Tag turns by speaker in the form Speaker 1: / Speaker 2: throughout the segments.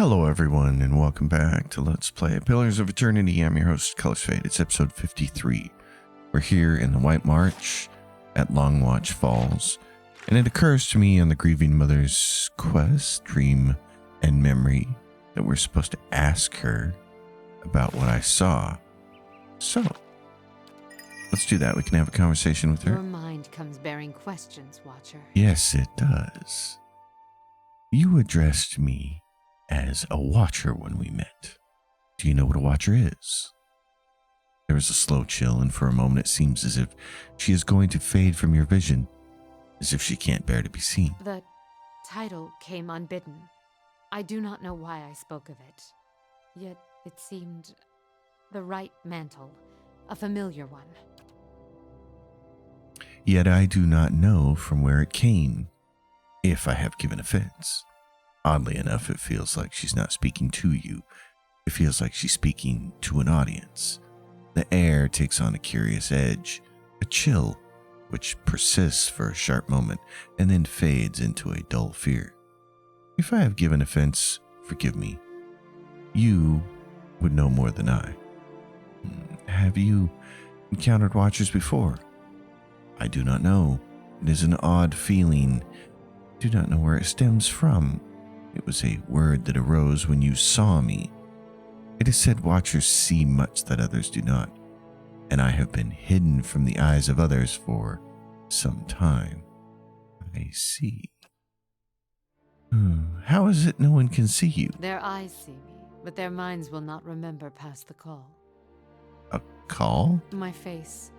Speaker 1: Hello everyone and welcome back to Let's Play Pillars of Eternity. I'm your host, Colors Fade. It's episode 53. We're here in the White March at Longwatch Falls, and it occurs to me on the grieving mother's quest, dream, and memory that we're supposed to ask her about what I saw. So, let's do that. We can have a conversation with her.
Speaker 2: Your mind comes bearing questions, Watcher.
Speaker 1: Yes, it does. You addressed me as a watcher when we met. Do you know what a watcher is? There is a slow chill, and for a moment it seems as if she is going to fade from your vision, as if she can't bear to be seen.
Speaker 2: The title came unbidden. I do not know why I spoke of it. Yet it seemed the right mantle, a familiar one.
Speaker 1: Yet I do not know from where it came, if I have given offense. Oddly enough, it feels like she's not speaking to you. It feels like she's speaking to an audience. The air takes on a curious edge, a chill, which persists for a sharp moment and then fades into a dull fear. If I have given offense, forgive me. You would know more than I. Have you encountered watchers before? I do not know. It is an odd feeling. I do not know where it stems from. It was a word that arose when you saw me. It is said watchers see much that others do not, and I have been hidden from the eyes of others for some time. I see. How is it no one can see you?
Speaker 2: Their eyes see me, but their minds will not remember past the call.
Speaker 1: A call?
Speaker 2: My face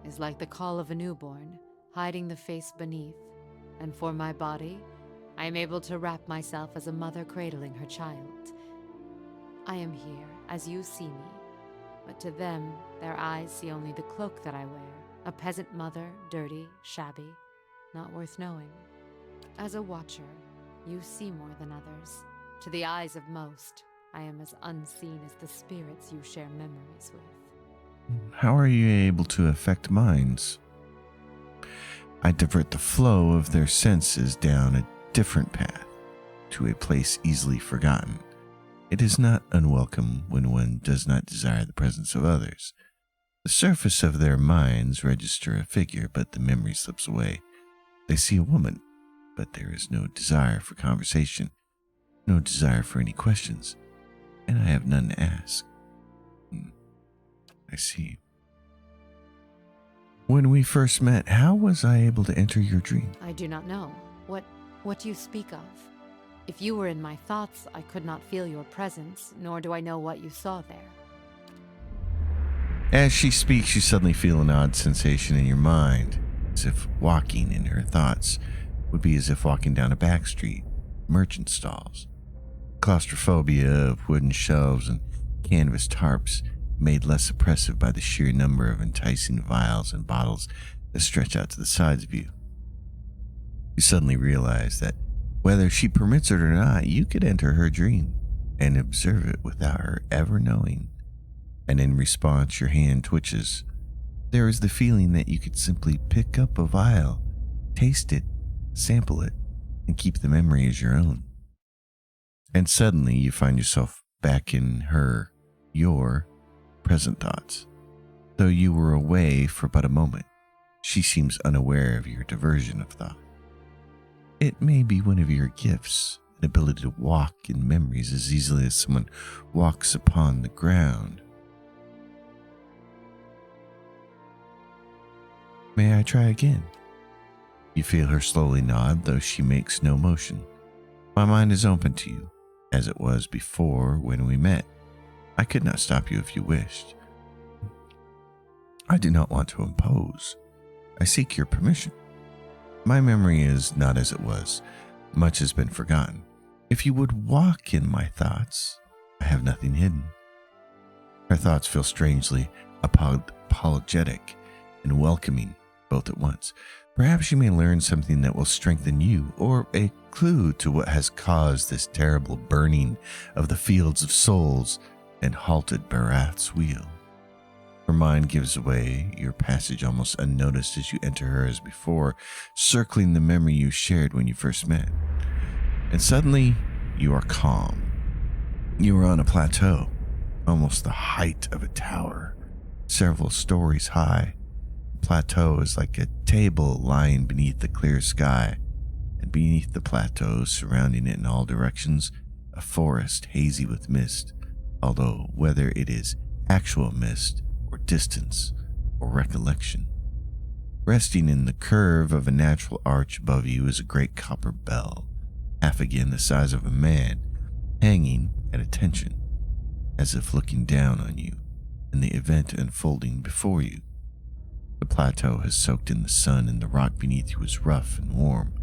Speaker 2: is like the call of a newborn, hiding the face beneath, and for my body, I am able to wrap myself as a mother cradling her child. I am here, as you see me, but to them, their eyes see only the cloak that I wear, a peasant mother, dirty, shabby, not worth knowing. As a watcher, you see more than others. To the eyes of most, I am as unseen as the spirits you share memories with.
Speaker 1: How are you able to affect minds? I divert the flow of their senses down a different path, to a place easily forgotten. It is not unwelcome when one does not desire the presence of others. The surface of their minds register a figure, but the memory slips away. They see a woman, but there is no desire for conversation, no desire for any questions, and I have none to ask. I see. When we first met, how was I able to enter your dream?
Speaker 2: I do not know. What you speak of. If you were in my thoughts, I could not feel your presence, nor do I know what you saw there.
Speaker 1: As she speaks, you suddenly feel an odd sensation in your mind, as if walking in her thoughts would be as if walking down a back street, merchant stalls. Claustrophobia of wooden shelves and canvas tarps made less oppressive by the sheer number of enticing vials and bottles that stretch out to the sides of you. You suddenly realize that whether she permits it or not, you could enter her dream and observe it without her ever knowing. And in response, your hand twitches. There is the feeling that you could simply pick up a vial, taste it, sample it, and keep the memory as your own. And suddenly you find yourself back in your present thoughts. Though you were away for but a moment, she seems unaware of your diversion of thought. It may be one of your gifts, an ability to walk in memories as easily as someone walks upon the ground. May I try again? You feel her slowly nod, though she makes no motion. My mind is open to you, as it was before when we met. I could not stop you if you wished. I do not want to impose. I seek your permission. My memory is not as it was. Much has been forgotten. If you would walk in my thoughts, I have nothing hidden. Her thoughts feel strangely apologetic and welcoming both at once. Perhaps you may learn something that will strengthen you, or a clue to what has caused this terrible burning of the fields of souls and halted Barath's wheel. Her mind gives away your passage almost unnoticed as you enter her as before, circling the memory you shared when you first met. And suddenly, you are calm. You are on a plateau, almost the height of a tower, several stories high. The plateau is like a table lying beneath the clear sky, and beneath the plateau, surrounding it in all directions, a forest hazy with mist, although whether it is actual mist or distance or recollection. Resting in the curve of a natural arch above you is a great copper bell, half again the size of a man, hanging at attention, as if looking down on you and the event unfolding before you. The plateau has soaked in the sun, and the rock beneath you is rough and warm.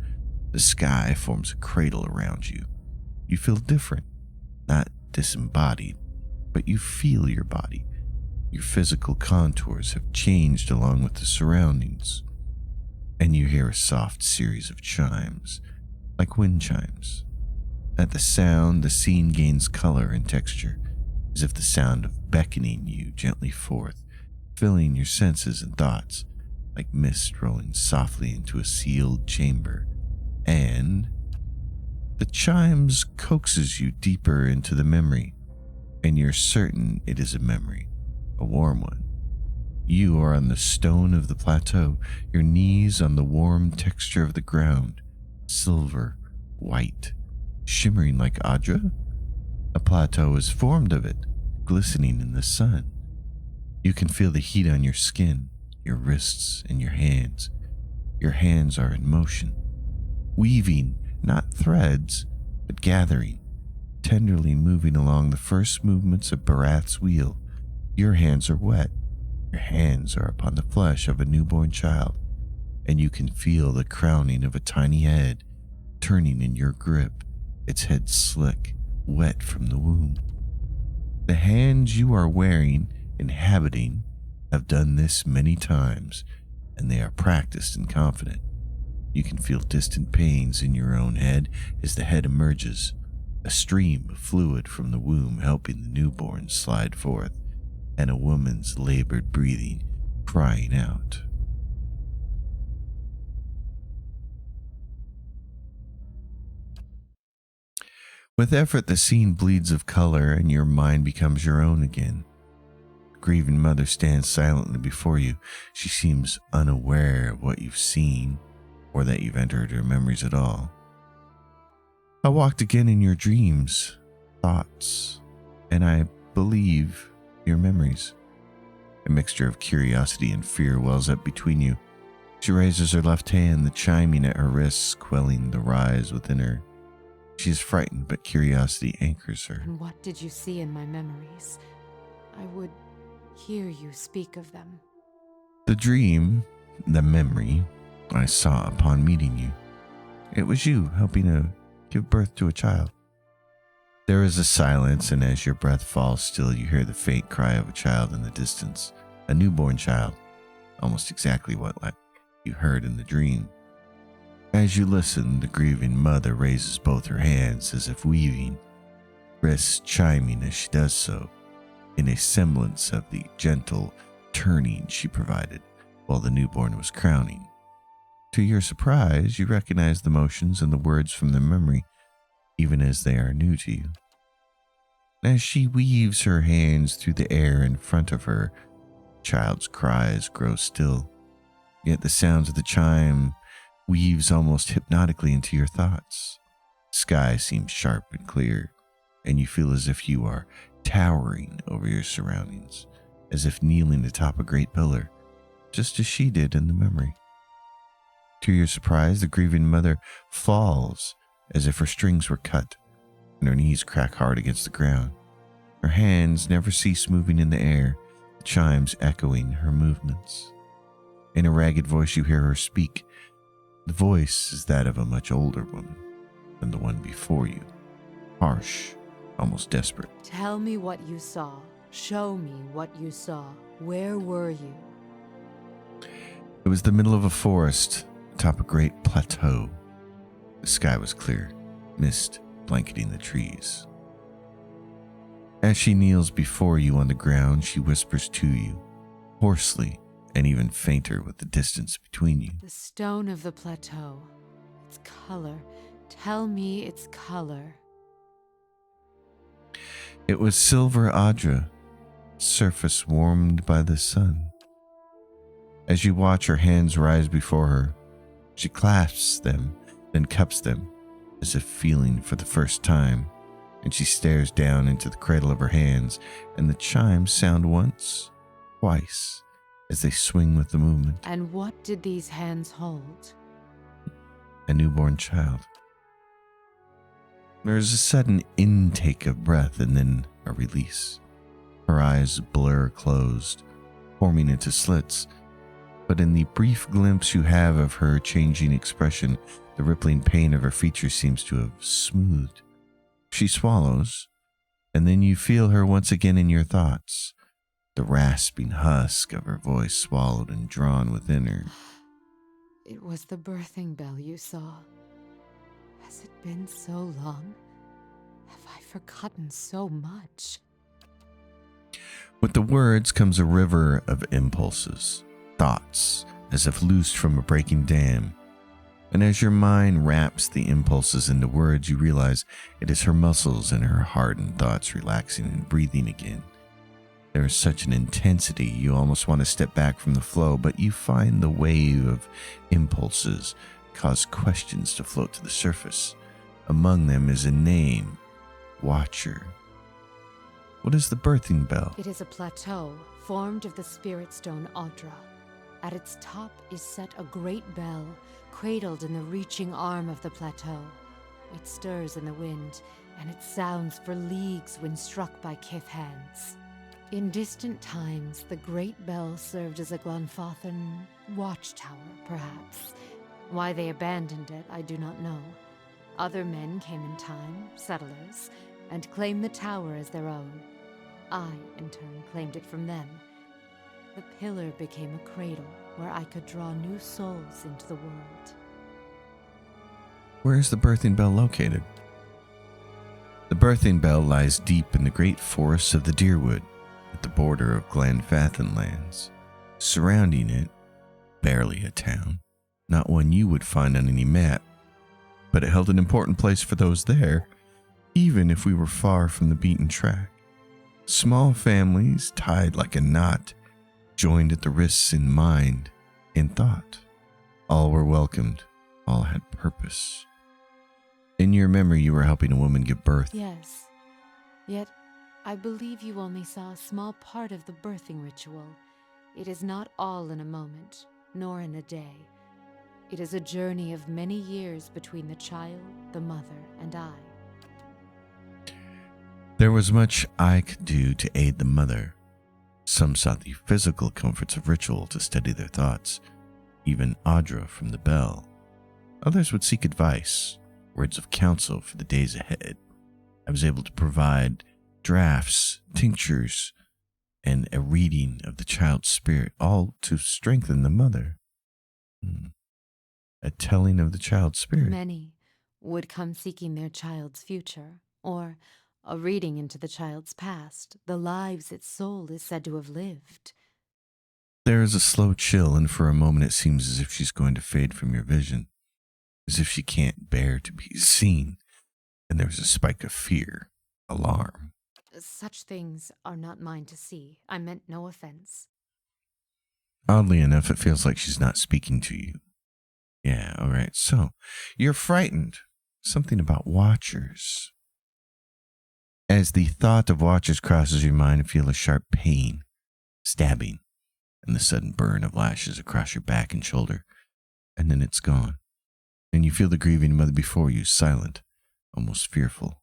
Speaker 1: The sky forms a cradle around you. You feel different, not disembodied, but you feel your body. Your physical contours have changed along with the surroundings, and you hear a soft series of chimes, like wind chimes. At the sound, the scene gains color and texture, as if the sound of beckoning you gently forth, filling your senses and thoughts, like mist rolling softly into a sealed chamber. And the chimes coaxes you deeper into the memory, and you're certain it is a memory, a warm one. You are on the stone of the plateau, your knees on the warm texture of the ground, silver, white, shimmering like Adra. A plateau is formed of it, glistening in the sun. You can feel the heat on your skin, your wrists, and your hands. Your hands are in motion, weaving not threads, but gathering, tenderly moving along the first movements of Barath's wheel. Your hands are wet. Your hands are upon the flesh of a newborn child, and you can feel the crowning of a tiny head turning in your grip, its head slick, wet from the womb. The hands you are wearing, inhabiting, have done this many times, and they are practiced and confident. You can feel distant pains in your own head as the head emerges, a stream of fluid from the womb helping the newborn slide forth, and a woman's labored breathing crying out. With effort, the scene bleeds of color, and your mind becomes your own again. The grieving mother stands silently before you. She seems unaware of what you've seen, or that you've entered her memories at all. I walked again in your dreams, thoughts, and I believe your memories. A mixture of curiosity and fear wells up between you. She raises her left hand, the chiming at her wrists, quelling the rise within her. She is frightened, but curiosity anchors her.
Speaker 2: And what did you see in my memories? I would hear you speak of them.
Speaker 1: The dream, the memory, I saw upon meeting you. It was you helping to give birth to a child. There is a silence, and as your breath falls still, you hear the faint cry of a child in the distance, a newborn child, almost exactly what you heard in the dream. As you listen, the grieving mother raises both her hands as if weaving, wrists chiming as she does so, in a semblance of the gentle turning she provided while the newborn was crowning. To your surprise, you recognize the motions and the words from the memory, even as they are new to you. As she weaves her hands through the air in front of her, the child's cries grow still, yet the sounds of the chime weaves almost hypnotically into your thoughts. The sky seems sharp and clear, and you feel as if you are towering over your surroundings, as if kneeling atop a great pillar, just as she did in the memory. To your surprise, the grieving mother falls as if her strings were cut, and her knees crack hard against the ground. Her hands never cease moving in the air, the chimes echoing her movements. In a ragged voice, you hear her speak. The voice is that of a much older woman than the one before you, harsh, almost desperate.
Speaker 2: Tell me what you saw. Show me what you saw. Where were you?
Speaker 1: It was the middle of a forest, atop a great plateau. The sky was clear, mist blanketing the trees. As she kneels before you on the ground, she whispers to you, hoarsely and even fainter with the distance between you.
Speaker 2: The stone of the plateau. Its color. Tell me its color.
Speaker 1: It was Silver Audra, surface warmed by the sun. As you watch her hands rise before her, she clasps them, then cups them, as if feeling for the first time, and she stares down into the cradle of her hands, and the chimes sound once, twice, as they swing with the movement.
Speaker 2: And what did these hands hold?
Speaker 1: A newborn child. There is a sudden intake of breath and then a release. Her eyes blur closed, forming into slits. But in the brief glimpse you have of her changing expression, the rippling pain of her features seems to have smoothed. She swallows, and then you feel her once again in your thoughts, the rasping husk of her voice swallowed and drawn within her.
Speaker 2: It was the birthing bell you saw. Has it been so long? Have I forgotten so much?
Speaker 1: With the words comes a river of impulses, thoughts, as if loosed from a breaking dam. And as your mind wraps the impulses into words, you realize it is her muscles and her heart and thoughts relaxing and breathing again. There is such an intensity, you almost want to step back from the flow, but you find the wave of impulses cause questions to float to the surface. Among them is a name, Watcher. What is the birthing bell?
Speaker 2: It is a plateau formed of the spirit stone Audra. At its top is set a great bell, cradled in the reaching arm of the plateau. It stirs in the wind, and it sounds for leagues when struck by kith hands. In distant times, the great bell served as a Glanfathan watchtower, perhaps. Why they abandoned it, I do not know. Other men came in time, settlers, and claimed the tower as their own. I, in turn, claimed it from them. The pillar became a cradle where I could draw new souls into the world.
Speaker 1: Where is the birthing bell located? The birthing bell lies deep in the great forests of the Deerwood, at the border of Glanfathan lands. Surrounding it, barely a town, not one you would find on any map, but it held an important place for those there, even if we were far from the beaten track. Small families, tied like a knot, joined at the wrists in mind, in thought. All were welcomed, all had purpose. In your memory, you were helping a woman give birth.
Speaker 2: Yes. Yet, I believe you only saw a small part of the birthing ritual. It is not all in a moment, nor in a day. It is a journey of many years between the child, the mother, and I.
Speaker 1: There was much I could do to aid the mother. Some sought the physical comforts of ritual to steady their thoughts, even Audra from the bell. Others would seek advice, words of counsel for the days ahead. I was able to provide drafts, tinctures, and a reading of the child's spirit, all to strengthen the mother. A telling of the child's spirit.
Speaker 2: Many would come seeking their child's future, or a reading into the child's past, the lives its soul is said to have lived.
Speaker 1: There is a slow chill, and for a moment it seems as if she's going to fade from your vision, as if she can't bear to be seen, and there's a spike of fear, alarm.
Speaker 2: Such things are not mine to see. I meant no offense.
Speaker 1: Oddly enough, it feels like she's not speaking to you. Yeah, all right. So, you're frightened. Something about watchers. As the thought of watchers crosses your mind, you feel a sharp pain, stabbing, and the sudden burn of lashes across your back and shoulder. And then it's gone. And you feel the grieving mother before you, silent, almost fearful,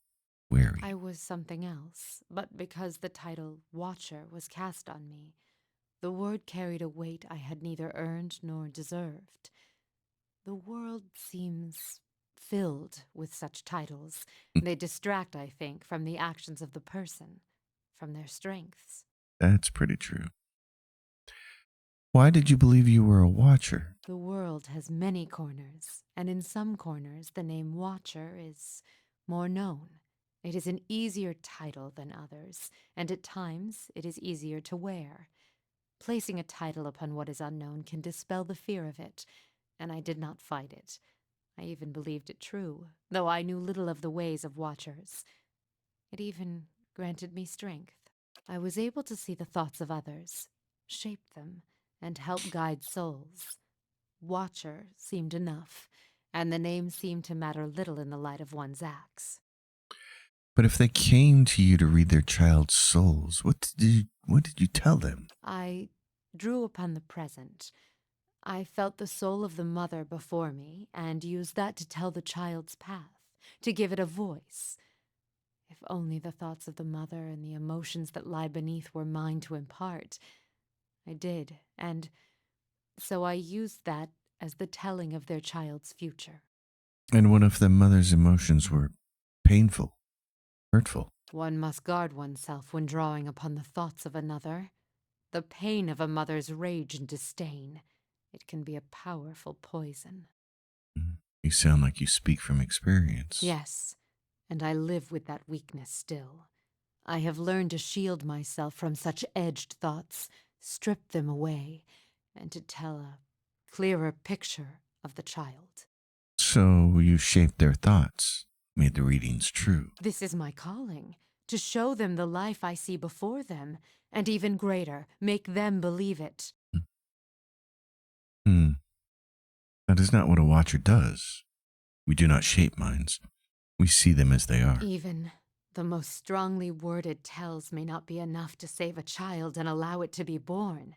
Speaker 1: wary.
Speaker 2: I was something else, but because the title Watcher was cast on me, the word carried a weight I had neither earned nor deserved. The world seems filled with such titles. They distract, I think, from the actions of the person, from their strengths.
Speaker 1: That's pretty true. Why did you believe you were a watcher?
Speaker 2: The world has many corners, and in some corners the name Watcher is more known. It is an easier title than others, and at times it is easier to wear. Placing a title upon what is unknown can dispel the fear of it, and I did not fight it. I even believed it true, though I knew little of the ways of watchers. It even granted me strength. I was able to see the thoughts of others, shape them, and help guide souls. Watcher seemed enough, and the name seemed to matter little in the light of one's acts.
Speaker 1: But if they came to you to read their child's souls, what did you tell them?
Speaker 2: I drew upon the present. I felt the soul of the mother before me and used that to tell the child's path, to give it a voice. If only the thoughts of the mother and the emotions that lie beneath were mine to impart. I did, and so I used that as the telling of their child's future.
Speaker 1: And what if the mother's emotions were painful, hurtful?
Speaker 2: One must guard oneself when drawing upon the thoughts of another. The pain of a mother's rage and disdain. It can be a powerful poison.
Speaker 1: You sound like you speak from experience.
Speaker 2: Yes, and I live with that weakness still. I have learned to shield myself from such edged thoughts, strip them away, and to tell a clearer picture of the child.
Speaker 1: So you shaped their thoughts, made the readings true.
Speaker 2: This is my calling, to show them the life I see before them, and even greater, make them believe it.
Speaker 1: That is not what a watcher does. We do not shape minds. We see them as they are.
Speaker 2: Even the most strongly worded tells may not be enough to save a child and allow it to be born.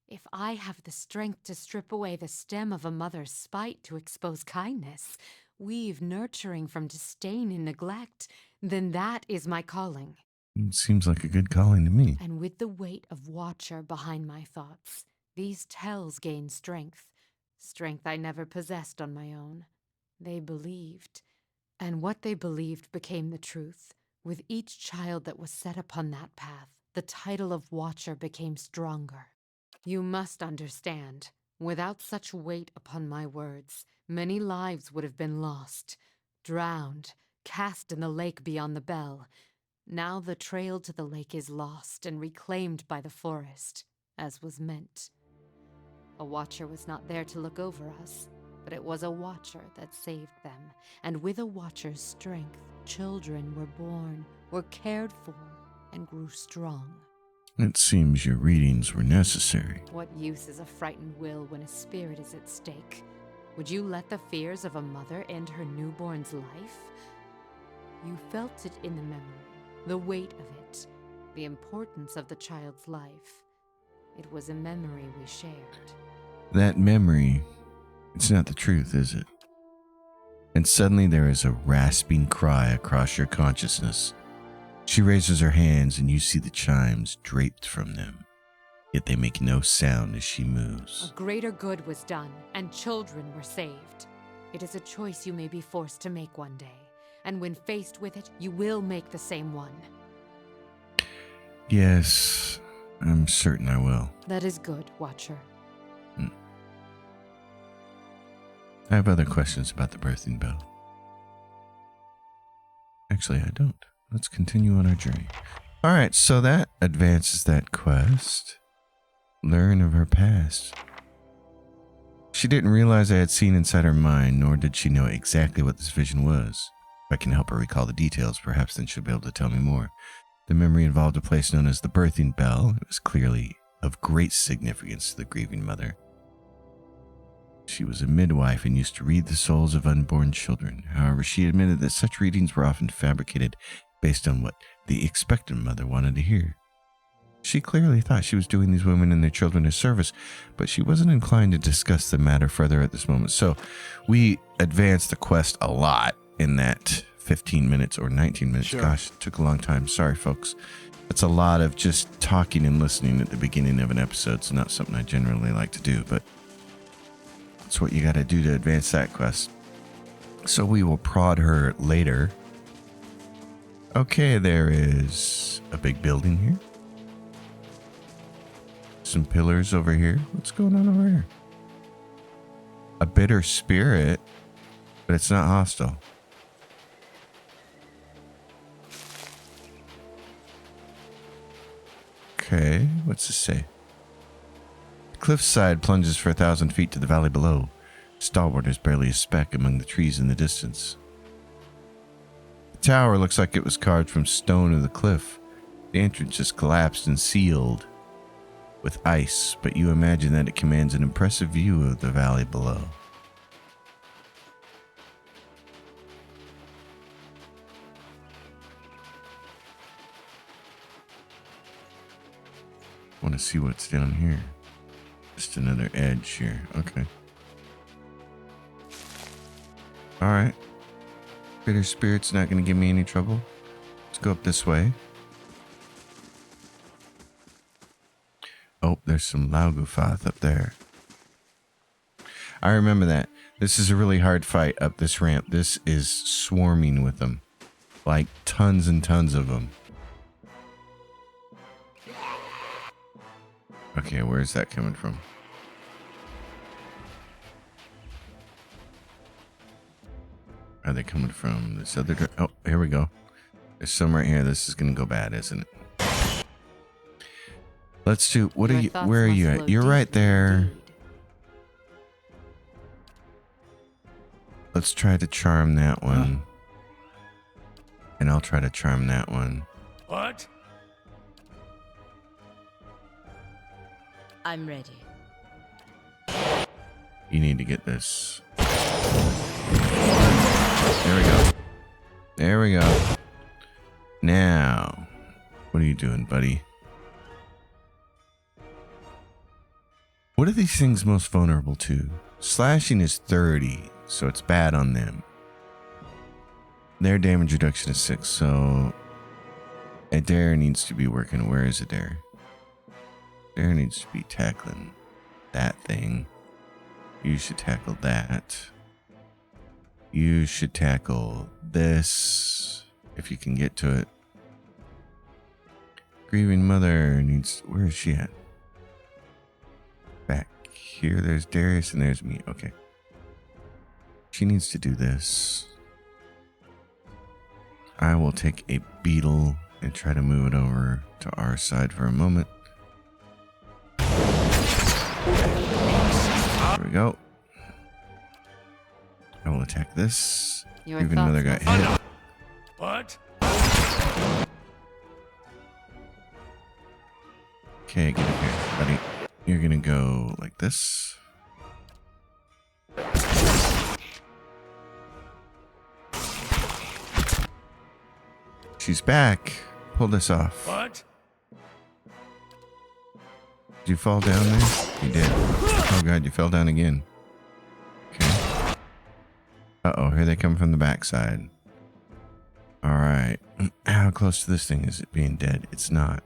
Speaker 2: If I have the strength to strip away the stem of a mother's spite to expose kindness, weave nurturing from disdain and neglect, then that is my calling.
Speaker 1: It seems like a good calling to me.
Speaker 2: And with the weight of watcher behind my thoughts, these tells gain strength. Strength I never possessed on my own. They believed. And what they believed became the truth. With each child that was set upon that path, the title of watcher became stronger. You must understand, without such weight upon my words, many lives would have been lost, drowned, cast in the lake beyond the bell. Now the trail to the lake is lost and reclaimed by the forest, as was meant. A watcher was not there to look over us, but it was a watcher that saved them, and with a watcher's strength, children were born, were cared for, and grew strong.
Speaker 1: It seems your readings were necessary.
Speaker 2: What use is a frightened will when a spirit is at stake? Would you let the fears of a mother end her newborn's life? You felt it in the memory, the weight of it, the importance of the child's life. It was a memory we shared.
Speaker 1: That memory, it's not the truth, is it? And suddenly there is a rasping cry across your consciousness. She raises her hands and you see the chimes draped from them, yet they make no sound as she moves.
Speaker 2: A greater good was done, and children were saved. It is a choice you may be forced to make one day, and when faced with it, you will make the same one.
Speaker 1: Yes, I'm certain I will.
Speaker 2: That is good, Watcher.
Speaker 1: I have other questions about the birthing bell. Actually, I don't. Let's continue on our journey. All right, so that advances that quest. Learn of her past. She didn't realize I had seen inside her mind, nor did she know exactly what this vision was. If I can help her recall the details, perhaps then she'll be able to tell me more. The memory involved a place known as the birthing bell. It was clearly of great significance to the grieving mother. She was a midwife and used to read the souls of unborn children. However, she admitted that such readings were often fabricated based on what the expectant mother wanted to hear. She clearly thought she was doing these women and their children a service, but she wasn't inclined to discuss the matter further at this moment. So we advanced the quest a lot in that 15 minutes or 19 minutes.
Speaker 3: Sure.
Speaker 1: Gosh, it took a long time. Sorry, folks. It's a lot of just talking and listening at the beginning of an episode. It's not something I generally like to do, but it's what you got to do to advance that quest. So we will prod her later. Okay, there is a big building here. Some pillars over here. What's going on over here? A bitter spirit, but it's not hostile. Okay, what's this say? The cliffside plunges for 1,000 feet to the valley below. Stalwart is barely a speck among the trees in the distance. The tower looks like it was carved from stone of the cliff. The entrance is collapsed and sealed with ice, but you imagine that it commands an impressive view of the valley below. I want to see what's down here. Just another edge here. Okay. Alright. Bitter spirit's not going to give me any trouble. Let's go up this way. Oh, there's some Laugufath up there. I remember that. This is a really hard fight up this ramp. This is swarming with them. Like tons and tons of them. Okay, where's that coming from? Are they coming from this other direction? Oh, here we go. There's some right here. This is going to go bad, isn't it? Let's do... What are you... Where are you at? You're right there. Let's try to charm that one. And I'll try to charm that one.
Speaker 3: What?
Speaker 4: I'm ready.
Speaker 1: You need to get this. There we go. There we go. Now, what are you doing, buddy? What are these things most vulnerable to? Slashing is 30, so it's bad on them. Their damage reduction is 6, so Adair needs to be working. Where is Adair? Adair needs to be tackling that thing. You should tackle that. You should tackle this, if you can get to it. Grieving Mother needs... Where is she at? Back here, there's Darius, and there's me. Okay. She needs to do this. I will take a beetle and try to move it over to our side for a moment. There we go. I will attack this. Even Mother got hit.
Speaker 3: What?
Speaker 1: Okay, get up here, buddy. You're gonna go like this. She's back. Pull this off.
Speaker 3: What?
Speaker 1: Did you fall down there? You did. Oh god, you fell down again. Okay. Uh-oh, here they come from the backside. Alright. How close to this thing is it being dead? It's not.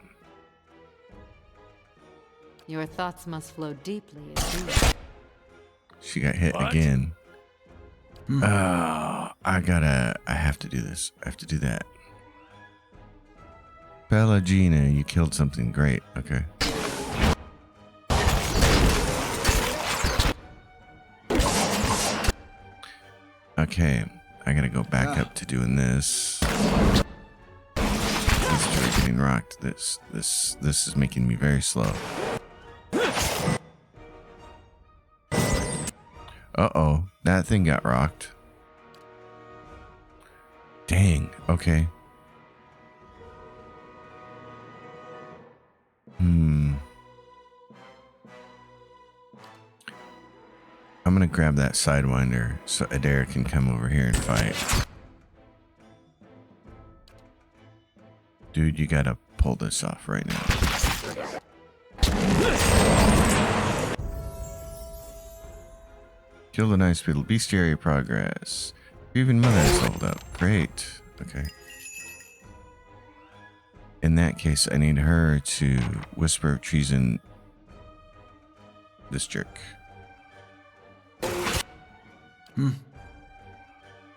Speaker 2: Your thoughts must flow deeply as you...
Speaker 1: She got hit
Speaker 3: What?
Speaker 1: again. Oh, I have to do this. I have to do that. Pelagina, you killed something great. Okay. Okay, I gotta go back up to doing this. These two are getting rocked. This is making me very slow. Uh-oh, that thing got rocked. Dang, okay. I'm gonna grab that Sidewinder so Adair can come over here and fight. Dude, you gotta pull this off right now. Kill the nice beetle. Bestiary progress. Even Mother is leveled up. Great. Okay. In that case, I need her to whisper of treason this jerk.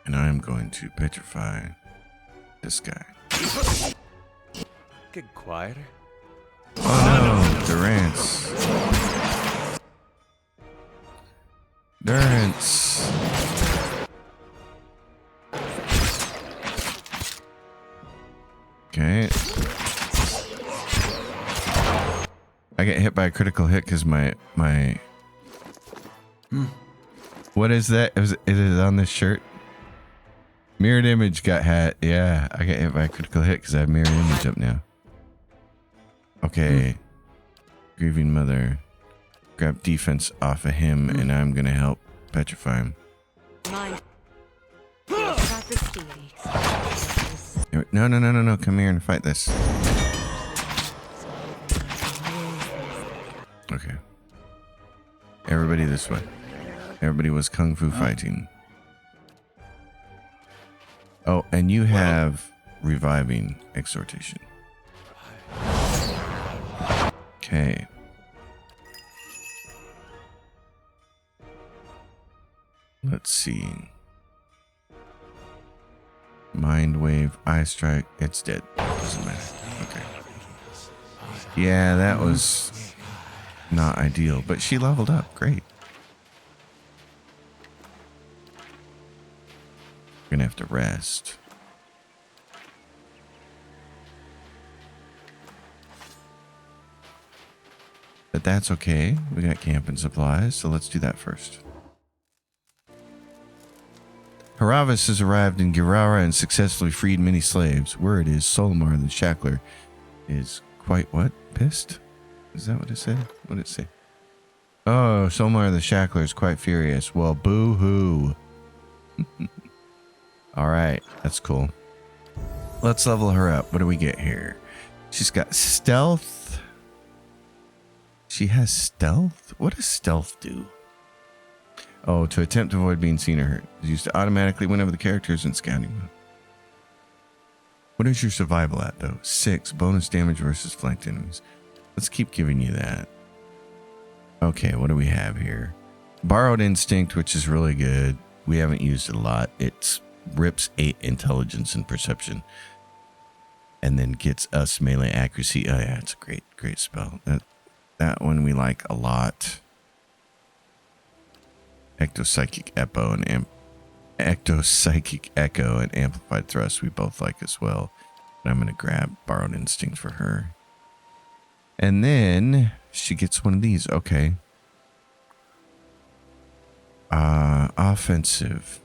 Speaker 1: And I am going to petrify this guy.
Speaker 3: Get quieter.
Speaker 1: Oh no, Durance. Durance. Okay. I get hit by a critical hit because my What is that? Is it on this shirt? Mirrored image got hit. Yeah, I got hit by a critical hit because I have mirrored image up now. Okay. Grieving Mother. Grab defense off of him, and I'm going to help petrify him.
Speaker 2: Mind. Got this key.
Speaker 1: No. Come here and fight this. Okay. Everybody this way. Everybody was kung fu fighting. Oh, and you have reviving exhortation. Okay. Let's see. Mind wave, eye strike. It's dead. Doesn't matter. Okay. Yeah, that was not ideal, but she leveled up. Great. We're gonna have to rest. But that's okay. We got camping supplies, so let's do that first. Haravis has arrived in Girara and successfully freed many slaves. Word is Solomar the Shackler is quite what? Pissed? Is that what it said? What did it say? Oh, Solomar the Shackler is quite furious. Well, boo-hoo. Alright, that's cool. Let's level her up. What do we get here? She's got stealth. She has stealth? What does stealth do? Oh, to attempt to avoid being seen or hurt. It's used to automatically win over the characters in scouting mode. What is your survival at, though? 6. Bonus damage versus flanked enemies. Let's keep giving you that. Okay, what do we have here? Borrowed Instinct, which is really good. We haven't used it a lot. It rips 8 intelligence and perception. And then gets us melee accuracy. Oh, yeah, it's a great spell. That one we like a lot. Ectopsychic Echo and Amplified Thrust we both like as well. But I'm going to grab Borrowed Instinct for her. And then she gets one of these. Okay. Offensive.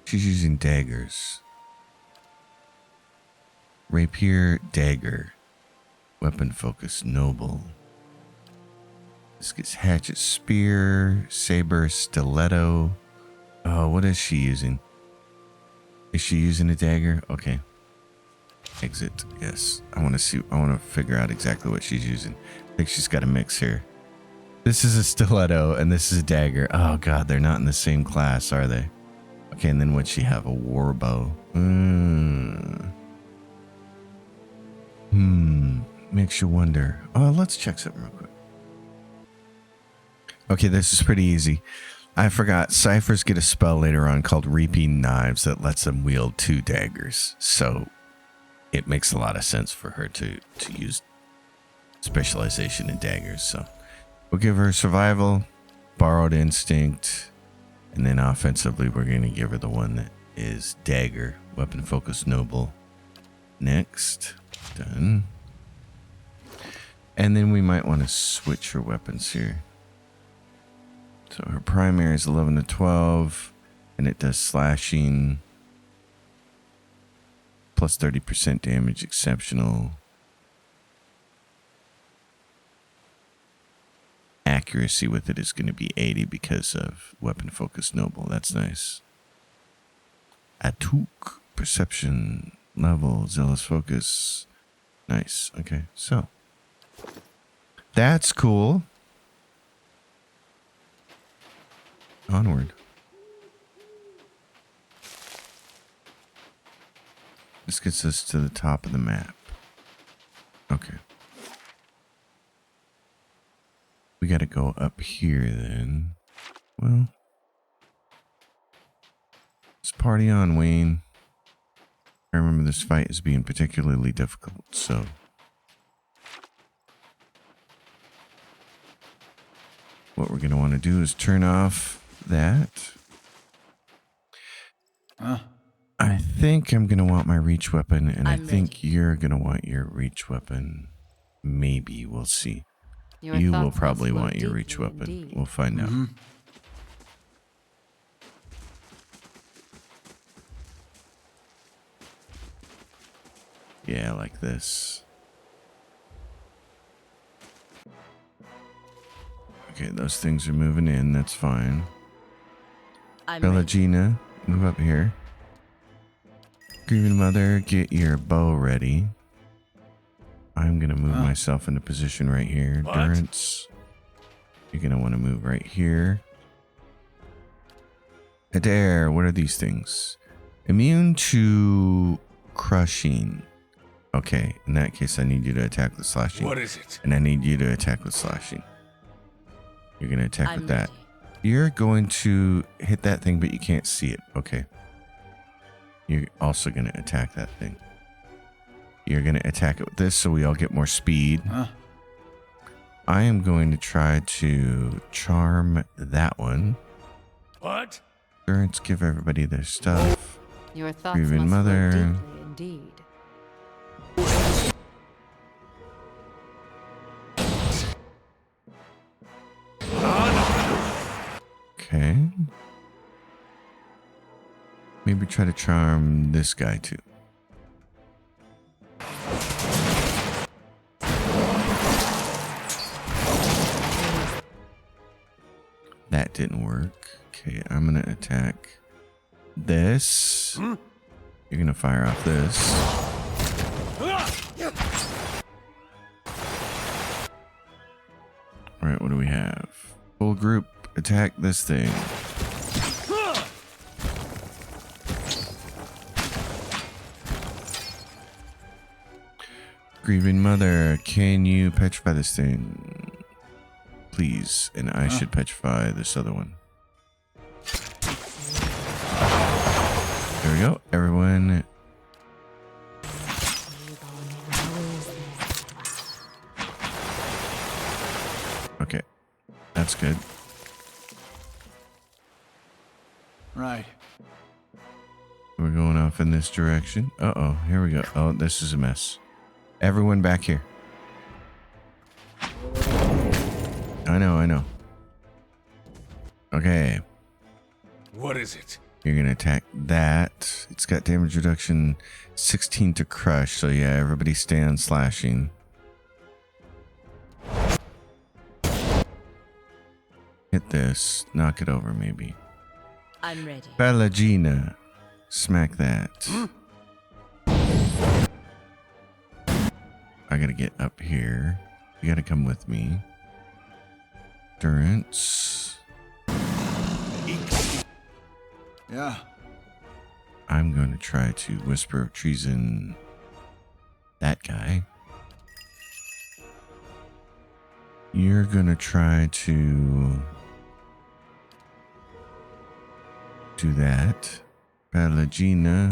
Speaker 1: She's using daggers. Rapier, dagger. Weapon focus, noble. This gets hatchet, spear, saber, stiletto. Oh, what is she using? Is she using a dagger? Okay. Exit. Yes. I want to figure out exactly what she's using. I think she's got a mix here. This is a stiletto and this is a dagger. Oh god, they're not in the same class, are they? Okay, and then what'd she have? A war bow. Makes you wonder. Oh, let's check something real quick. Okay, this is pretty easy. I forgot. Ciphers get a spell later on called Reaping Knives that lets them wield 2 daggers. So it makes a lot of sense for her to use specialization in daggers. So we'll give her survival, borrowed instinct, and then offensively we're going to give her the one that is dagger, weapon focus, noble. Next. Done. And then we might want to switch her weapons here. So her primary is 11 to 12, and it does slashing, plus 30% damage, exceptional. Accuracy with it is going to be 80 because of weapon focus noble. That's nice. Atuk, perception, level, zealous focus. Nice. Okay, so that's cool. Onward. This gets us to the top of the map. Okay. We got to go up here then. Well, let's party on, Wayne. I remember this fight as being particularly difficult, so. What we're going to want to do is turn off that. I think I'm going to want my reach weapon, and I think you're going to want your reach weapon. Maybe. We'll see. You will probably want your reach weapon. We'll find out. Yeah, like this. Okay, those things are moving in. That's fine.
Speaker 4: I'm ready.
Speaker 1: Pelagina, move up here. Grieving Mother, get your bow ready. I'm going to move myself into position right here.
Speaker 3: What?
Speaker 1: Durance, you're going to want to move right here. Adair, what are these things? Immune to crushing. Okay, in that case, I need you to attack with slashing.
Speaker 3: What is it?
Speaker 1: And I need you to attack with slashing. You're going to attack
Speaker 4: I'm
Speaker 1: with that.
Speaker 4: ready.
Speaker 1: You're going to hit that thing, but you can't see it. Okay. You're also going to attack that thing. You're going to attack it with this so we all get more speed. I am going to try to charm that one.
Speaker 3: What?
Speaker 1: Durance, give everybody their stuff.
Speaker 2: Your thoughts
Speaker 1: Grieving
Speaker 2: must
Speaker 1: Mother.
Speaker 2: flow deeply indeed.
Speaker 1: Okay. Maybe try to charm this guy too. That didn't work. Okay, I'm gonna attack this. You're gonna fire off this. Alright, what do we have? Full group, attack this thing. Grieving Mother, can you petrify this thing? Please. And I should petrify this other one. There we go. Everyone. Okay. That's good.
Speaker 5: Right.
Speaker 1: We're going off in this direction. Uh-oh. Here we go. Oh, this is a mess. Everyone back here. I know. Okay.
Speaker 3: What is it?
Speaker 1: You're going to attack that. It's got damage reduction 16 to crush. So yeah, everybody stay on slashing. Hit this. Knock it over maybe.
Speaker 4: I'm ready.
Speaker 1: Pelagina. Smack that. I gotta get up here. You gotta come with me. Durance.
Speaker 5: Yeah.
Speaker 1: I'm going to try to whisper of treason that guy. You're going to try to do that. Pelagina.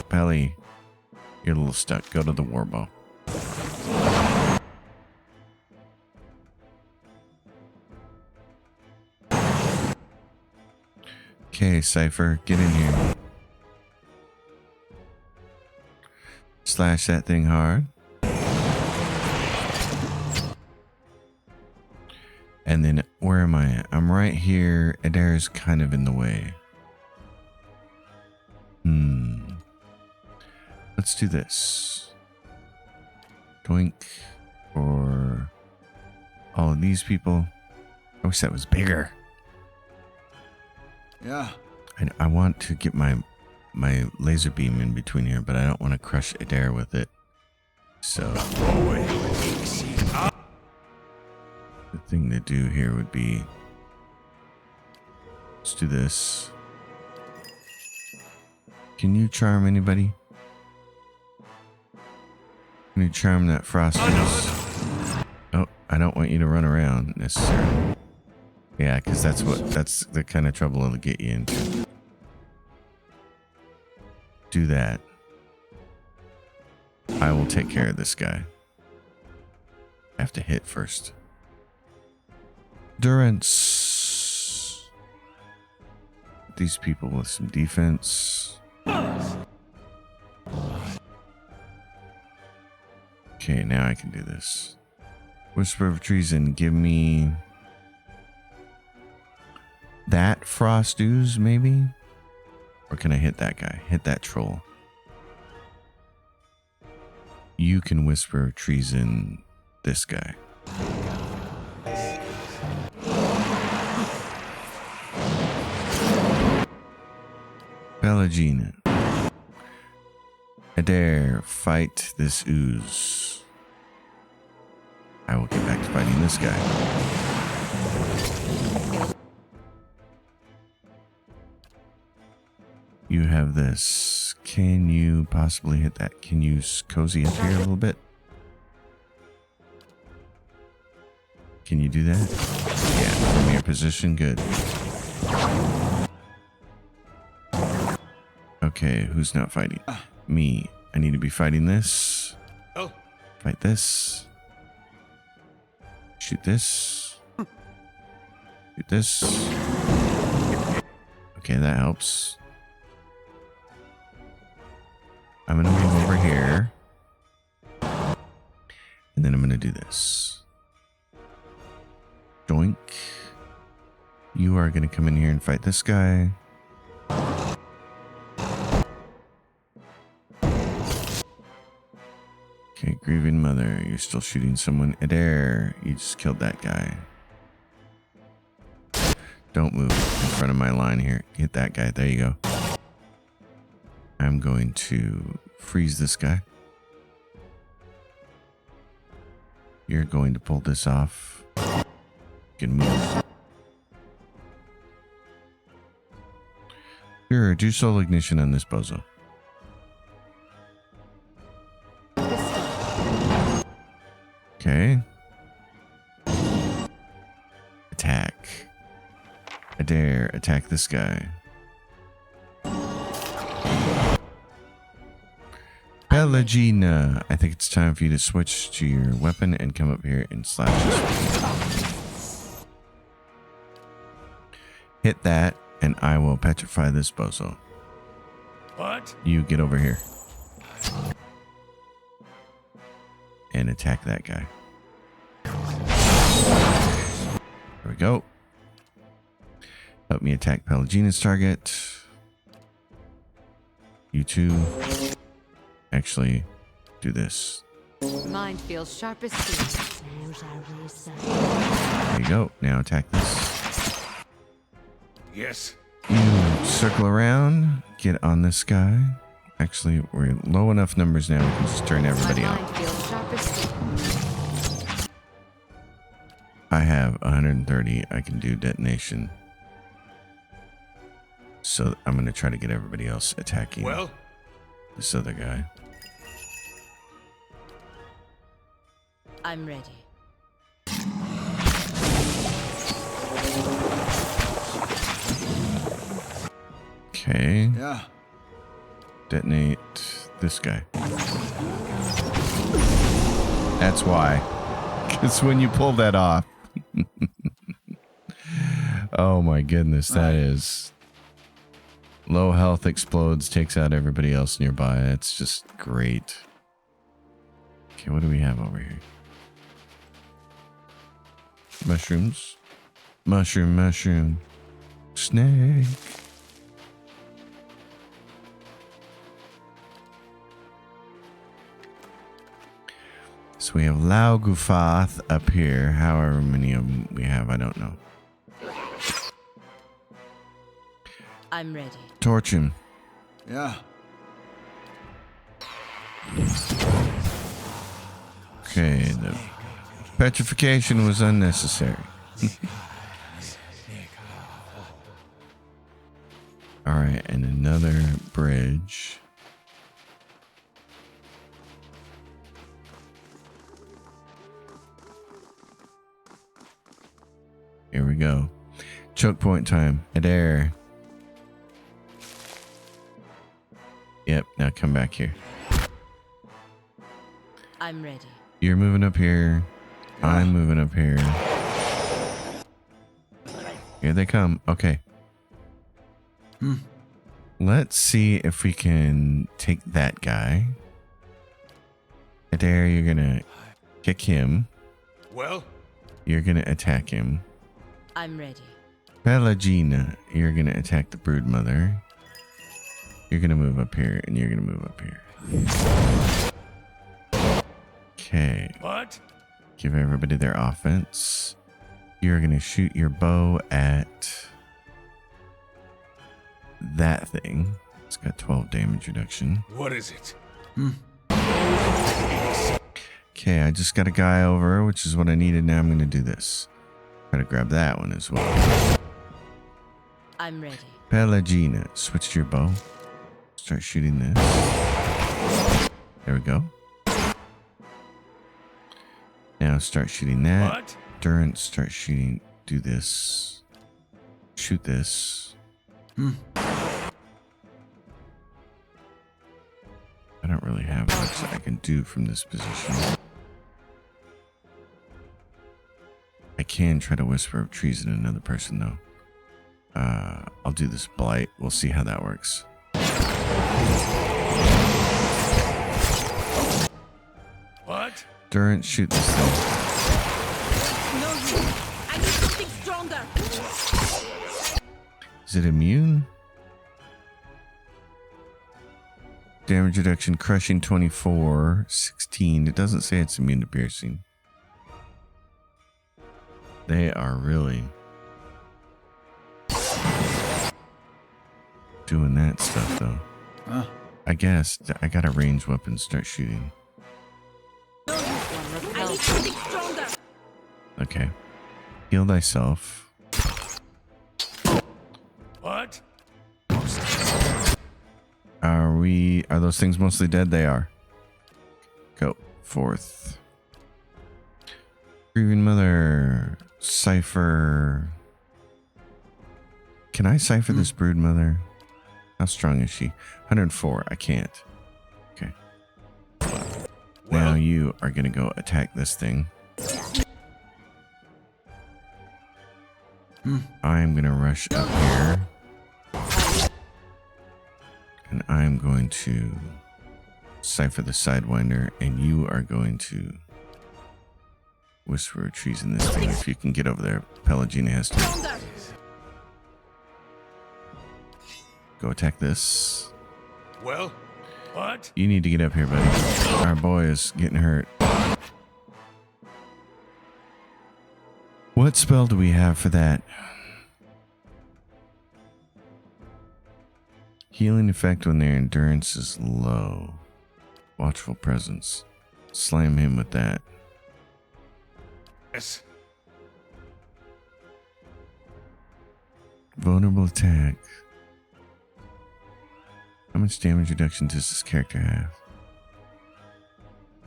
Speaker 1: Pelly, you're a little stuck. Go to the warbow. Okay, Cipher, get in here. Slash that thing hard. And then, where am I at? I'm right here. Adair's kind of in the way. Let's do this. Doink for all of these people. I wish that was bigger.
Speaker 5: Yeah.
Speaker 1: I want to get my laser beam in between here, but I don't want to crush Adair with it. So the thing to do here would be, let's do this. Can you charm anybody? Can you charm that Frosties? Oh, I don't want you to run around necessarily. Yeah, because that's the kind of trouble it'll get you into. Do that. I will take care of this guy. I have to hit first. Durance. These people with some defense. Okay, now I can do this. Whisper of Treason, give me that frost ooze, maybe? Or can I hit that guy? Hit that troll. You can whisper treason this guy. Pelagina. Adair, fight this ooze. I will get back to fighting this guy. You have this. Can you possibly hit that? Can you cozy up here a little bit? Can you do that? Yeah, from your position, good. Okay, who's not fighting? Me. I need to be fighting this.
Speaker 3: Oh.
Speaker 1: Fight this. Shoot this. Shoot this. Okay, that helps. I'm going to move over here. And then I'm going to do this. Doink. You are going to come in here and fight this guy. Okay, grieving mother. You're still shooting someone. Adair, you just killed that guy. Don't move in front of my line here. Hit that guy. There you go. I'm going to freeze this guy. You're going to pull this off. You can move. Sure, do soul ignition on this bozo. Okay. Attack. Adair, attack this guy. Pelagina, I think it's time for you to switch to your weapon and come up here and slash this. Hit that, and I will petrify this bozo.
Speaker 3: What?
Speaker 1: You get over here. And attack that guy. There we go. Help me attack Pelagina's target. You two. Actually, do this.
Speaker 2: Mind feels sharp as steel.
Speaker 1: There you go. Now attack this.
Speaker 3: Yes.
Speaker 1: You circle around, get on this guy. Actually, we're low enough numbers now we can just turn everybody
Speaker 2: My
Speaker 1: out.
Speaker 2: mind feels sharp as steel.
Speaker 1: I have 130. I can do detonation. So I'm going to try to get everybody else attacking
Speaker 3: Well,
Speaker 1: this other guy.
Speaker 4: I'm ready.
Speaker 1: Okay.
Speaker 5: Yeah.
Speaker 1: Detonate this guy. That's why. Because when you pull that off. Oh my goodness, that is. Low health explodes, takes out everybody else nearby. That's just great. Okay, what do we have over here? Mushrooms. Mushroom. Snake. So we have Lao Gufath up here. However many of them we have, I don't know.
Speaker 4: I'm ready.
Speaker 1: Torch him.
Speaker 5: Yeah.
Speaker 1: Okay, the petrification was unnecessary. Alright, and another bridge. Here we go. Choke point time. Adair. Yep, now come back here.
Speaker 4: I'm ready.
Speaker 1: You're moving up here. I'm moving up here. Here they come. Okay. Let's see if we can take that guy. Adair, you're gonna kick him.
Speaker 3: well,
Speaker 1: You're gonna attack him.
Speaker 4: I'm ready.
Speaker 1: Pelagina, you're gonna attack the brood mother. You're gonna move up here, and you're gonna move up here.
Speaker 3: What?
Speaker 1: Give everybody their offense. You're going to shoot your bow at that thing. It's got 12 damage reduction.
Speaker 3: What is it?
Speaker 1: Okay, I just got a guy over, which is what I needed. Now I'm going to do this. Try to grab that one as well.
Speaker 4: I'm ready.
Speaker 1: Pelagina, switch to your bow. Start shooting this. There we go. Now start shooting that.
Speaker 3: What?
Speaker 1: Durant, start shooting. Do this. Shoot this. I don't really have much that I can do from this position. I can try to whisper of treason in another person, though. I'll do this blight. We'll see how that works.
Speaker 3: What?
Speaker 1: Durant, shoot this thing.
Speaker 4: No, you. I need something stronger.
Speaker 1: Is it immune? Damage reduction, crushing 24, 16. It doesn't say it's immune to piercing. They are really doing that stuff, though.
Speaker 5: Huh?
Speaker 1: I guess I got a ranged weapon. Start shooting.
Speaker 4: I need something stronger.
Speaker 1: Okay. Heal thyself.
Speaker 3: What?
Speaker 1: Are those things mostly dead? They are. Go. Fourth. Grieving Mother. Cipher. Can I cipher this brood mother? How strong is she? 104. I can't. Okay. Now you are going to go attack this thing. I'm going to rush up here. And I'm going to cipher the Sidewinder, and you are going to whisper treason this thing. If you can get over there, Pelagina has to
Speaker 4: Stronger.
Speaker 1: go attack this.
Speaker 3: Well, what?
Speaker 1: You need to get up here, buddy. Our boy is getting hurt. What spell do we have for that? Healing effect when their endurance is low. Watchful presence. Slam him with that.
Speaker 3: Yes.
Speaker 1: Vulnerable attack. How much damage reduction does this character have?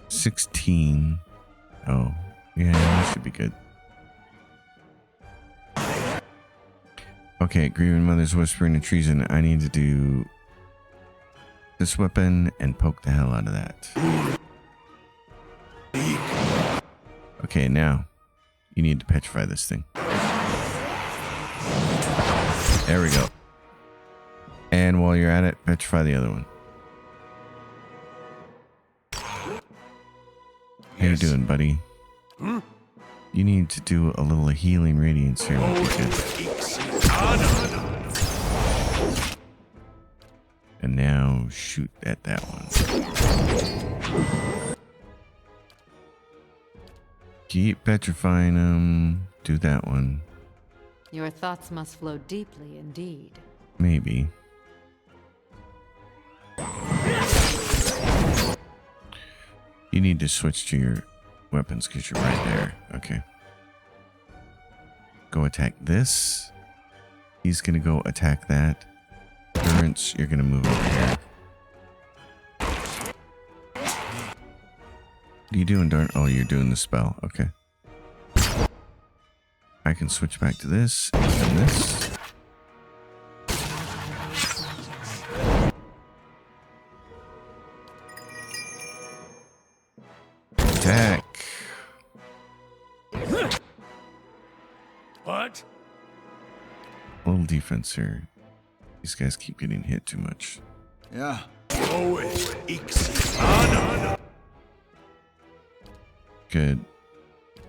Speaker 1: 16. Oh, yeah, that should be good. Okay, Grieving Mother's whispering to treason. I need to do this weapon and poke the hell out of that. Okay, now you need to petrify this thing. There we go. And while you're at it, petrify the other one. How you
Speaker 3: Yes.
Speaker 1: doing, buddy? You need to do a little healing radiance here. And now shoot at that one. Keep petrifying them. Do that one.
Speaker 2: Your thoughts must flow deeply indeed.
Speaker 1: Maybe. You need to switch to your weapons because you're right there. Okay. Go attack this. He's going to go attack that. Durance, you're going to move over here. What are you doing, Durant? Oh, you're doing the spell. Okay. I can switch back to this and this. Attack.
Speaker 3: What?
Speaker 1: Little defense here. These guys keep getting hit too much.
Speaker 5: Yeah.
Speaker 1: Good.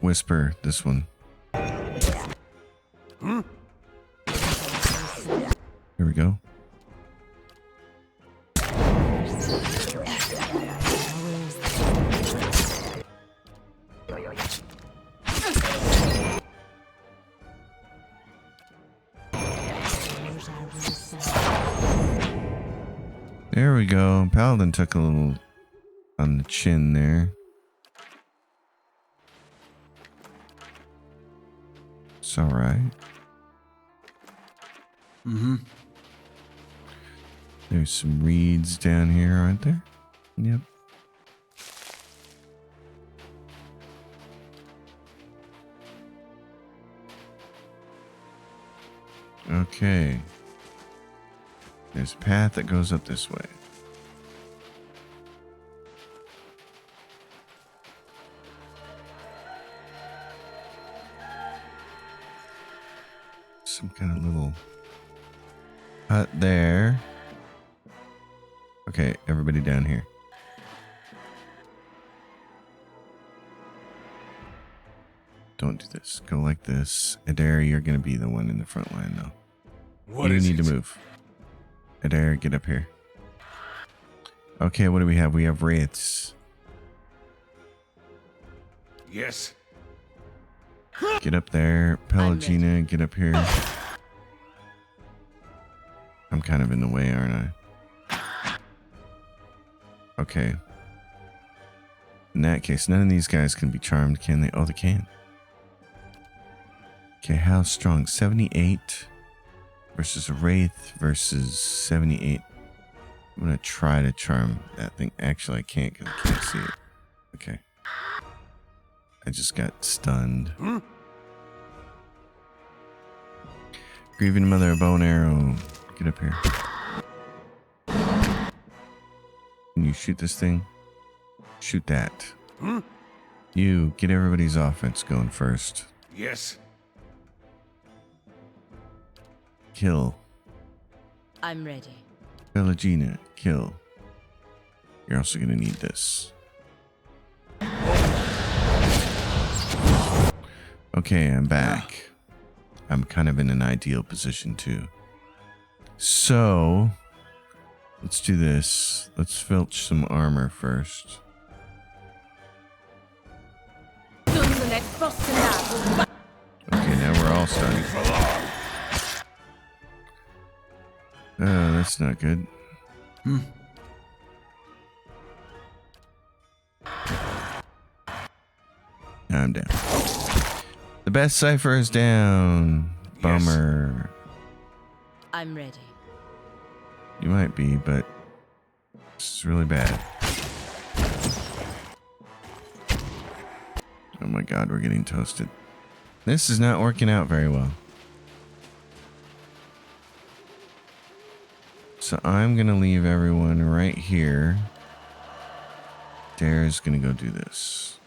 Speaker 1: Whisper this one. Here we go. There we go. Paladin took a little on the chin there. It's alright.
Speaker 5: Mm-hmm.
Speaker 1: There's some reeds down here, aren't there? Yep. Okay. There's a path that goes up this way. Some kind of little hut there. Okay, everybody down here. Don't do this. Go like this. Adair, you're going to be the one in the front line, though.
Speaker 3: What
Speaker 1: you
Speaker 3: is
Speaker 1: need
Speaker 3: it?
Speaker 1: to move. Adair, get up here. Okay, what do we have? We have wraiths.
Speaker 3: Yes.
Speaker 1: Get up there. Pelagina, get up here. I'm kind of in the way, aren't I? Okay. In that case, none of these guys can be charmed, can they? Oh, they can. Okay, how strong? 78 versus a wraith versus 78. I'm going to try to charm that thing. Actually, I can't because I can't see it. Okay. I just got stunned. Grieving Mother, a bow and arrow. Get up here. Can you shoot this thing? Shoot that. You, get everybody's offense going first.
Speaker 3: Yes.
Speaker 1: Kill.
Speaker 4: I'm ready.
Speaker 1: Pelagina, kill. You're also going to need this. Okay, I'm back. I'm kind of in an ideal position too. So, let's do this. Let's filch some armor first.
Speaker 4: Okay,
Speaker 1: Okay, now we're all starting. Oh, that's not good. I'm down. The best cipher is down. Bummer.
Speaker 4: I'm ready.
Speaker 1: You might be, but it's really bad. Oh my god, we're getting toasted. This is not working out very well. So I'm going to leave everyone right here. Dare's going to go do this.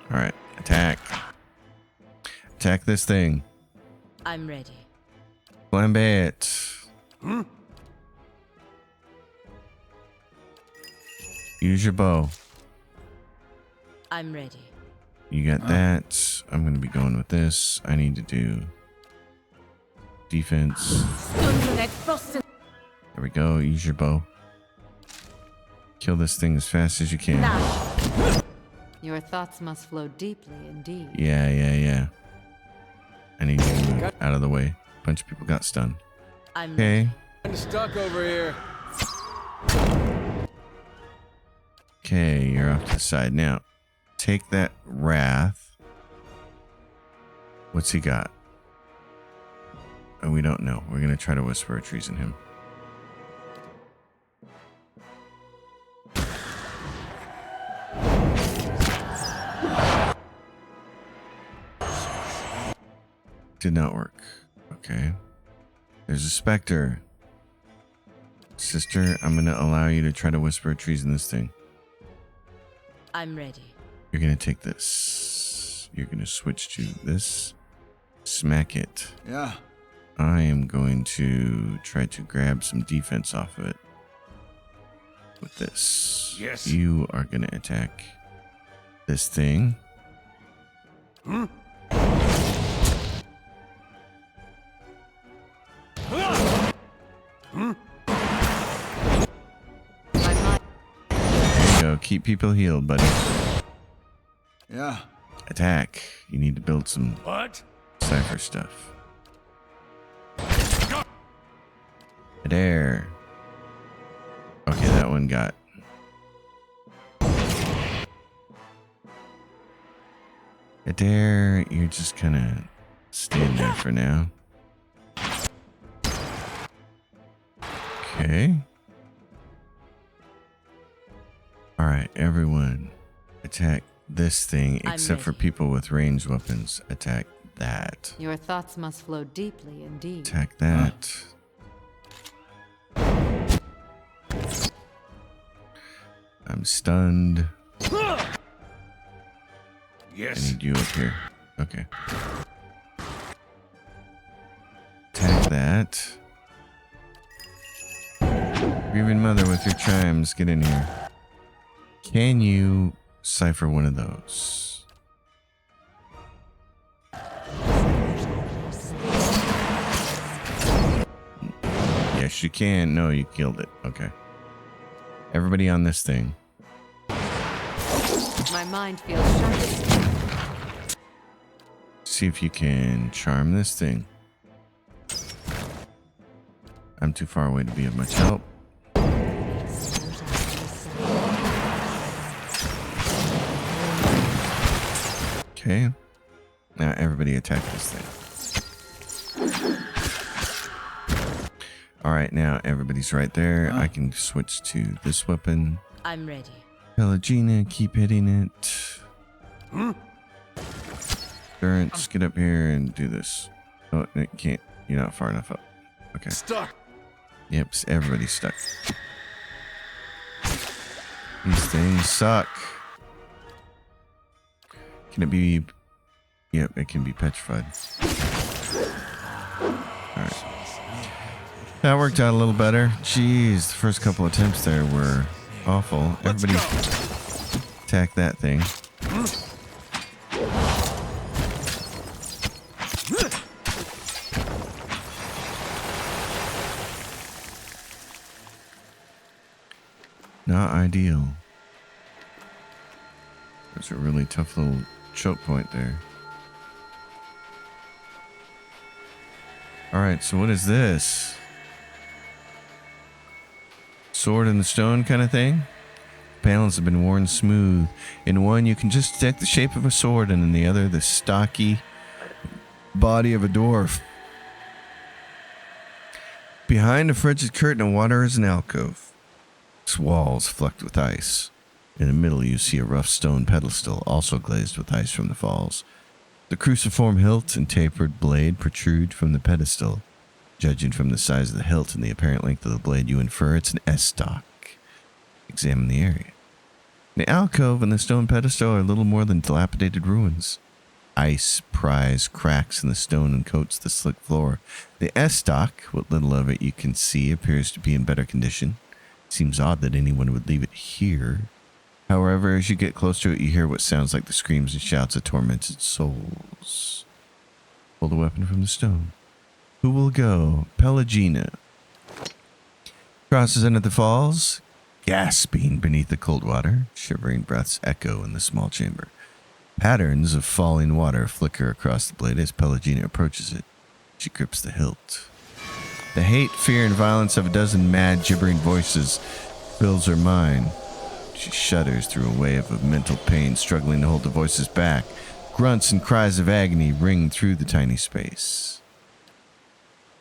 Speaker 1: Alright, attack. Attack this thing.
Speaker 4: I'm ready.
Speaker 1: Flambe it. Use your bow.
Speaker 4: I'm ready.
Speaker 1: You got that. I'm going to be going with this. I need to do defense. There we go. Use your bow. Kill this thing as fast as you can.
Speaker 2: Your thoughts must flow deeply indeed.
Speaker 1: Yeah. I need to move out of the way. A bunch of people got stunned.
Speaker 4: I'm
Speaker 1: Okay.
Speaker 5: I'm stuck over here.
Speaker 1: Okay, you're off to the side. Now, take that wrath. What's he got? Oh, we don't know. We're going to try to whisper a treason him. Did not work. Okay. There's a specter. Sister, I'm going to allow you to try to whisper a treason this thing.
Speaker 4: I'm ready.
Speaker 1: You're going to take this. You're going to switch to this. Smack it.
Speaker 5: Yeah.
Speaker 1: I am going to try to grab some defense off of it. With this.
Speaker 3: Yes.
Speaker 1: You are going to attack this thing. There you go. Keep people healed, buddy.
Speaker 5: Yeah.
Speaker 1: Attack. You need to build some
Speaker 3: What?
Speaker 1: Cipher stuff. There. Okay, that one got. There, you're just kind of staying there for now. Okay. Alright, everyone. Attack this thing, except for
Speaker 4: ready.
Speaker 1: people with ranged weapons. Attack that.
Speaker 2: Your thoughts must flow deeply indeed.
Speaker 1: Attack that. I'm stunned. I
Speaker 3: Yes.
Speaker 1: need you up here. Okay. Attack that. Grieving Mother with your chimes, get in here. Can you cipher one of those? Yes, you can. No, you killed it. Okay. Everybody on this thing.
Speaker 2: My mind feels sharp.
Speaker 1: See if you can charm this thing. I'm too far away to be of much help. Okay. Now everybody attack this thing. Alright, now everybody's right there. I can switch to this weapon.
Speaker 4: I'm ready.
Speaker 1: Pelagina, keep hitting it. Durance, get up here and do this. Oh, it can't. You're not far enough up. Okay.
Speaker 3: Stuck.
Speaker 1: Yep, everybody's stuck. These things suck. Can it be... Yep, it can be petrified. Alright. That worked out a little better. Jeez, the first couple attempts there were awful. Everybody attack that thing. Not ideal. There's a really tough little choke point there. Alright, so what is this? Sword in the stone kind of thing? Panels have been worn smooth. In one, you can just detect the shape of a sword, and in the other, the stocky body of a dwarf. Behind a frigid curtain of water is an alcove. Its walls flecked with ice. In the middle, you see a rough stone pedestal, also glazed with ice from the falls. The cruciform hilt and tapered blade protrude from the pedestal. Judging from the size of the hilt and the apparent length of the blade, you infer it's an S-stock. Examine the area. The alcove and the stone pedestal are little more than dilapidated ruins. Ice pries cracks in the stone and coats the slick floor. The S-stock, what little of it you can see, appears to be in better condition. Seems odd that anyone would leave it here. However, as you get close to it, you hear what sounds like the screams and shouts of tormented souls. Pull the weapon from the stone. Who will go? Pelagina. Crosses into the falls, gasping beneath the cold water. Shivering breaths echo in the small chamber. Patterns of falling water flicker across the blade as Pelagina approaches it. She grips the hilt. The hate, fear, and violence of a dozen mad, gibbering voices fills her mind. She shudders through a wave of mental pain, struggling to hold the voices back. Grunts and cries of agony ring through the tiny space.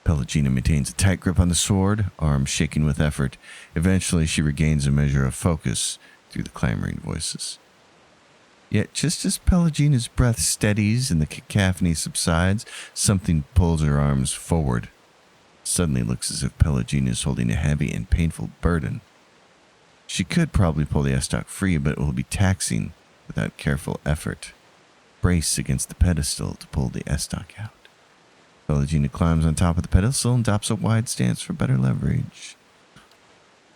Speaker 1: Pelagina maintains a tight grip on the sword, arms shaking with effort. Eventually, she regains a measure of focus through the clamoring voices. Yet, just as Pelagina's breath steadies and the cacophony subsides, something pulls her arms forward. Suddenly, it looks as if Pelagina is holding a heavy and painful burden. She could probably pull the S-stock free, but it will be taxing without careful effort. Brace against the pedestal to pull the S-stock out. Pelagina climbs on top of the pedestal and adopts a wide stance for better leverage.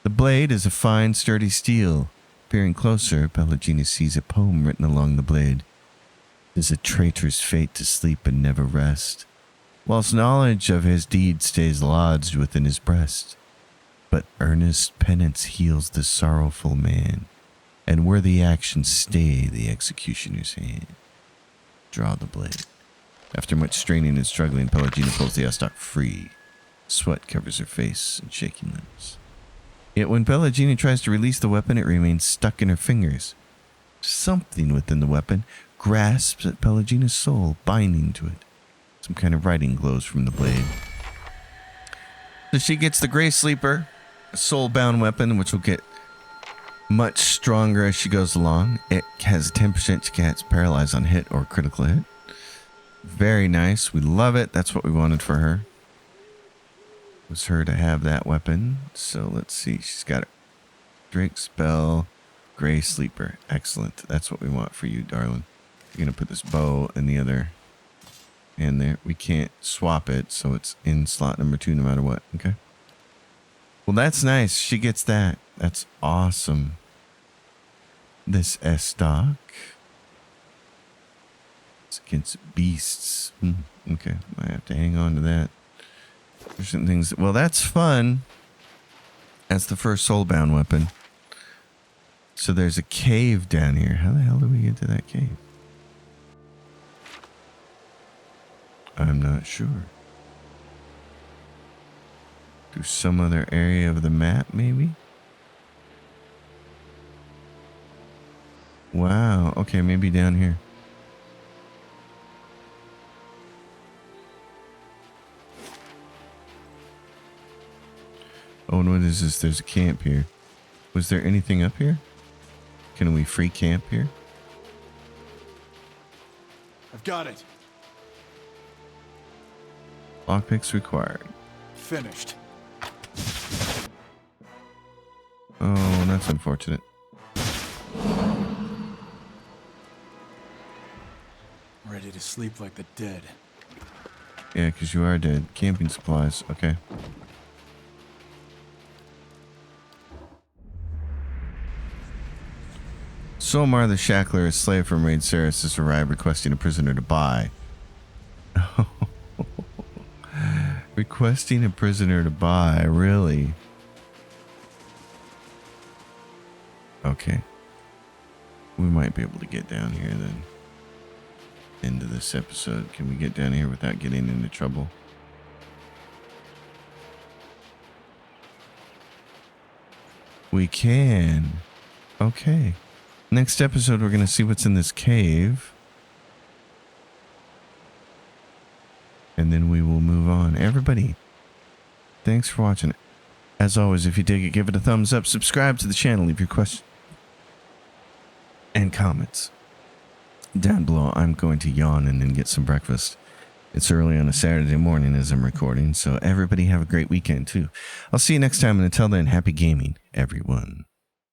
Speaker 1: The blade is a fine, sturdy steel. Peering closer, Pelagina sees a poem written along the blade. It is a traitor's fate to sleep and never rest, whilst knowledge of his deed stays lodged within his breast. But earnest penance heals the sorrowful man, and worthy actions stay the executioner's hand. Draw the blade. After much straining and struggling, Pelagina pulls the S-Stock free. Sweat covers her face and shaking limbs. Yet when Pelagina tries to release the weapon, it remains stuck in her fingers. Something within the weapon grasps at Pelagina's soul, binding to it. Some kind of writing glows from the blade. So she gets the Gray Sleeper, a soul-bound weapon, which will get much stronger as she goes along. It has a 10% chance paralyzed on hit or critical hit. Very nice. We love it. That's what we wanted for her. Was her to have that weapon. So let's see. She's got a Drake Spell, Gray Sleeper. Excellent. That's what we want for you, darling. You're going to put this bow in the other hand there. We can't swap it, so it's in slot number 2 no matter what. Okay. Well, that's nice. She gets that. That's awesome. This S-Stock. It's against beasts. Okay. I have to hang on to that. There's certain things. Well, that's fun. That's the first soulbound weapon. So there's a cave down here. How the hell do we get to that cave? I'm not sure. Through some other area of the map, maybe? Wow. Okay, maybe down here. Oh, and what is this? There's a camp here. Was there anything up here? Can we free camp here?
Speaker 5: I've got it.
Speaker 1: Lockpicks required.
Speaker 5: Finished.
Speaker 1: Oh, that's unfortunate.
Speaker 5: Ready to sleep like the dead.
Speaker 1: Yeah, because you are dead. Camping supplies. Okay. Solmar the Shackler, a slave from Raid Saris, has arrived requesting a prisoner to buy. Requesting a prisoner to buy, really? Okay. We might be able to get down here then. Into this episode. Can we get down here without getting into trouble? We can. Okay. Next episode, we're going to see what's in this cave. And then we will move on. Everybody, thanks for watching it. As always, if you dig it, give it a thumbs up. Subscribe to the channel. Leave your questions and comments down below. I'm going to yawn and then get some breakfast. It's early on a Saturday morning as I'm recording. So everybody have a great weekend, too. I'll see you next time. And until then, happy gaming, everyone.